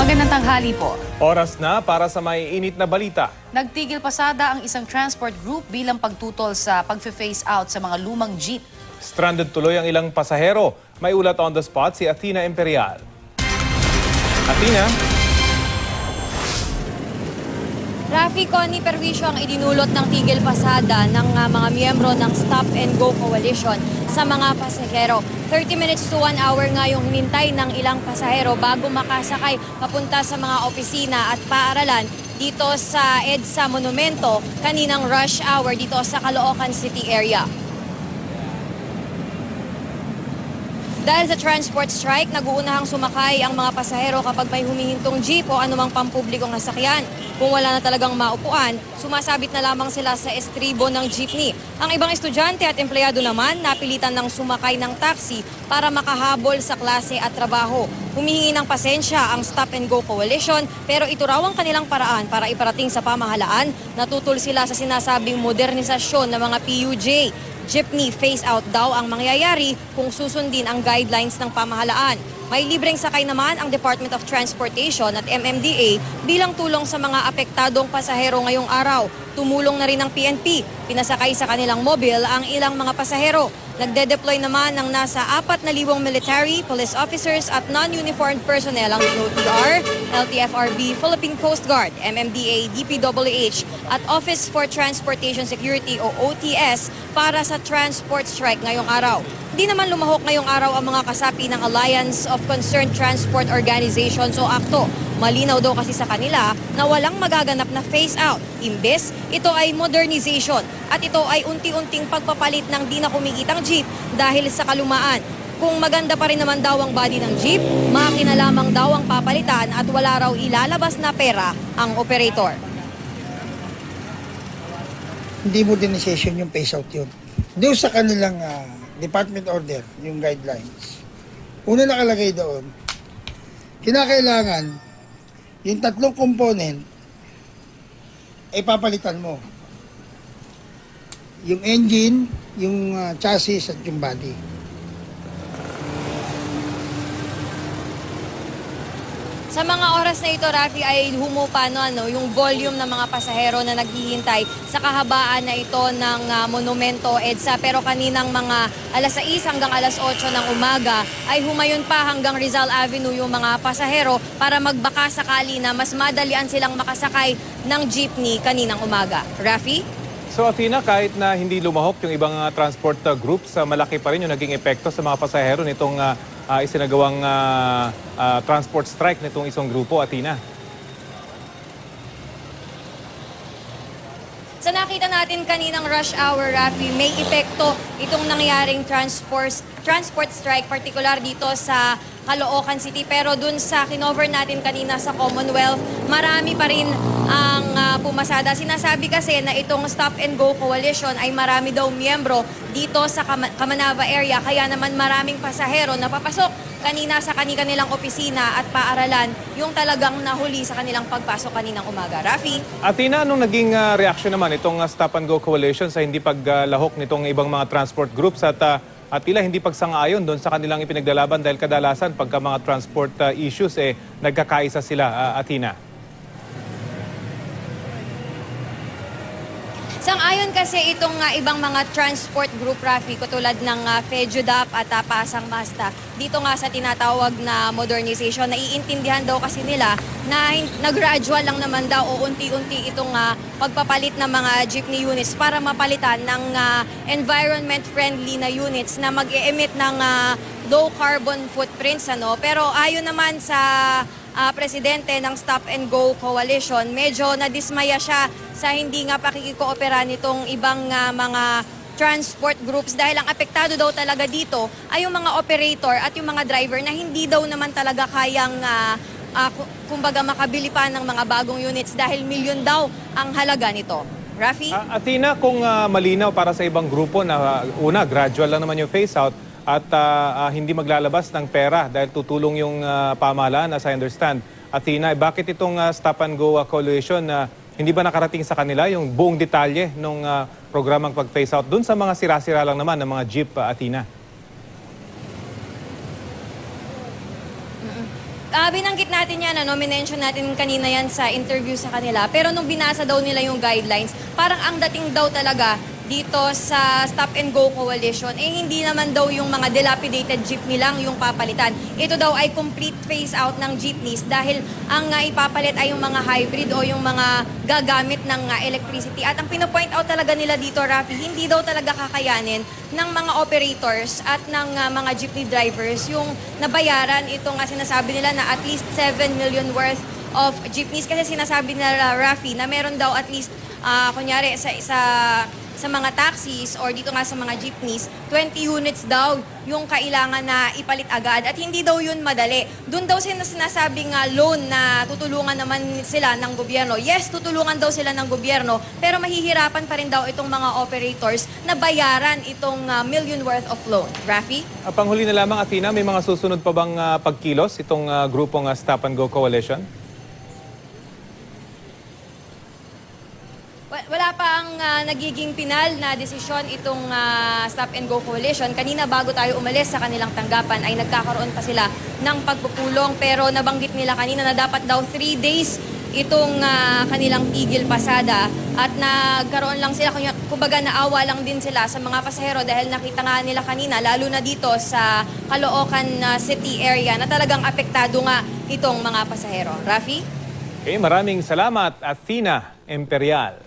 Magandang tanghali po. Oras na para sa may init na balita. Nagtigil pasada ang isang transport group bilang pagtutol sa pag-phase out sa mga lumang jeep. Stranded tuloy ang ilang pasahero. May ulat on the spot si Athena Imperial. Athena? Rafi, Connie, perwisyo ang idinulot ng tigil pasada ng mga miyembro ng Stop and Go Coalition sa mga pasahero. 30 minutes to 1 hour nga yung hinintay ng ilang pasahero bago makasakay papunta sa mga opisina at paaralan dito sa EDSA Monumento kaninang rush hour dito sa Caloocan City area. Dahil sa transport strike, nag-uunahang sumakay ang mga pasahero kapag may humihintong jeep o anumang pampublikong nasakyan. Kung wala na talagang maupuan, sumasabit na lamang sila sa estribo ng jeepney. Ang ibang estudyante at empleyado naman napilitan ng sumakay ng taxi para makahabol sa klase at trabaho. Humihingi ng pasensya ang Stop and Go Coalition pero ito raw ang kanilang paraan para iparating sa pamahalaan. Natutol sila sa sinasabing modernisasyon ng mga PUJ. Jeepney phase-out daw ang mangyayari kung susundin ang guidelines ng pamahalaan. May libreng sakay naman ang Department of Transportation at MMDA bilang tulong sa mga apektadong pasahero ngayong araw. Tumulong na rin ang PNP. Pinasakay sa kanilang mobil ang ilang mga pasahero. Nagde-deploy naman ng nasa 4,000 military, police officers at non-uniformed personnel ang DOTR, LTFRB, Philippine Coast Guard, MMDA, DPWH at Office for Transportation Security o OTS para sa transport strike ngayong araw. Hindi naman lumahok ngayong araw ang mga kasapi ng Alliance of Concerned Transport Organizations o ACTO. Malinaw daw kasi sa kanila na walang magaganap na phase-out. Imbes, ito ay modernization at ito ay unti-unting pagpapalit ng di na kumikitang jeep dahil sa kalumaan. Kung maganda pa rin naman daw ang body ng jeep, makina lamang daw ang papalitan at wala raw ilalabas na pera ang operator. Hindi modernization yung phase-out yun. Doon sa kanilang department order, yung guidelines. Una nakalagay doon, kinakailangan yung tatlong component ay papalitan mo. Yung engine, yung chassis at yung body. Sa mga oras na ito, Rafi, ay humupa yung volume ng mga pasahero na naghihintay sa kahabaan na ito ng Monumento EDSA. Pero kaninang mga alas 6 hanggang alas 8 ng umaga ay humayon pa hanggang Rizal Avenue yung mga pasahero para magbaka sakali na mas madalian silang makasakay ng jeepney kaninang umaga. Rafi? So Athena, kahit na hindi lumahok yung ibang transport groups, malaki pa rin yung naging epekto sa mga pasahero nitong isinagawang transport strike nitong isang grupo, Athena. Sa nakita natin kaninang rush hour, Rafi, may epekto itong nangyaring transport strike, partikular dito sa Caloocan City. Pero dun sa kinover natin kanina sa Commonwealth, marami pa rin ang pumasada. Sinasabi kasi na itong Stop and Go Coalition ay marami daw miyembro dito sa Kamanava area. Kaya naman maraming pasahero na papasok kanina sa kanilang opisina at paaralan yung talagang nahuli sa kanilang pagpasok kaninang umaga. Rafi? Athena, anong naging reaksyon naman itong Stop and Go Coalition sa hindi paglahok nitong ibang mga transport groups at tila hindi pagsang-ayon doon sa kanilang ipinaglalaban dahil kadalasan pagka mga transport issues nagkakaisa sila, Athena? Sang-ayon kasi itong ibang mga transport group, Rafi, katulad ng FEDUDAP at Pasang Masta, dito nga sa tinatawag na modernization, naiintindihan daw kasi nila na gradual lang naman daw o unti-unti itong pagpapalit ng mga jeepney units para mapalitan ng environment-friendly na units na mag-e-emit ng low carbon footprints. Pero ayon naman sa presidente ng Stop and Go Coalition, medyo nadismaya siya sa hindi nga pakikikoopera nitong ibang mga transport groups dahil ang apektado daw talaga dito ay yung mga operator at yung mga driver na hindi daw naman talaga kayang kumbaga makabili pa ng mga bagong units dahil milyon daw ang halaga nito. Rafi? Athena, kung malinaw para sa ibang grupo na una, gradual lang naman yung phase out at hindi maglalabas ng pera dahil tutulong yung pamahalaan, as I understand. Athena, bakit itong Stop and Go Coalition hindi ba nakarating sa kanila yung buong detalye ng programang pag-phase out dun sa mga sira-sira lang naman ng mga jeep, Athena? Binanggit natin yan, mention natin kanina yan sa interview sa kanila. Pero nung binasa daw nila yung guidelines, parang ang dating daw talaga dito sa Stop and Go Coalition, hindi naman daw yung mga dilapidated jeepney lang yung papalitan. Ito daw ay complete phase out ng jeepneys dahil ang ipapalit ay yung mga hybrid o yung mga gagamit ng electricity. At ang pinopoint out talaga nila dito, Rafi, hindi daw talaga kakayanin ng mga operators at ng mga jeepney drivers yung nabayaran itong sinasabi nila na at least 7 million worth of jeepneys. Kasi sinasabi nila, Rafi, na meron daw at least, kunyari, sa mga taxis or dito nga sa mga jeepneys, 20 units daw yung kailangan na ipalit agad at hindi daw yun madali. Doon daw sinasabing loan na tutulungan naman sila ng gobyerno. Yes, tutulungan daw sila ng gobyerno, pero mahihirapan pa rin daw itong mga operators na bayaran itong million worth of loan. Rafi? Panghuli na lamang, Athena, may mga susunod pa bang pagkilos itong grupong Stop and Go Coalition? Wala pang nagiging pinal na desisyon itong Stop and Go Coalition. Kanina bago tayo umalis sa kanilang tanggapan ay nagkakaroon pa sila ng pagpupulong, pero nabanggit nila kanina na dapat daw 3 days itong kanilang tigil pasada at nagkaroon lang sila, kumbaga naawa lang din sila sa mga pasahero dahil nakita nga nila kanina, lalo na dito sa Caloocan City area, na talagang apektado nga itong mga pasahero. Rafi? Okay, maraming salamat, Athena Imperial.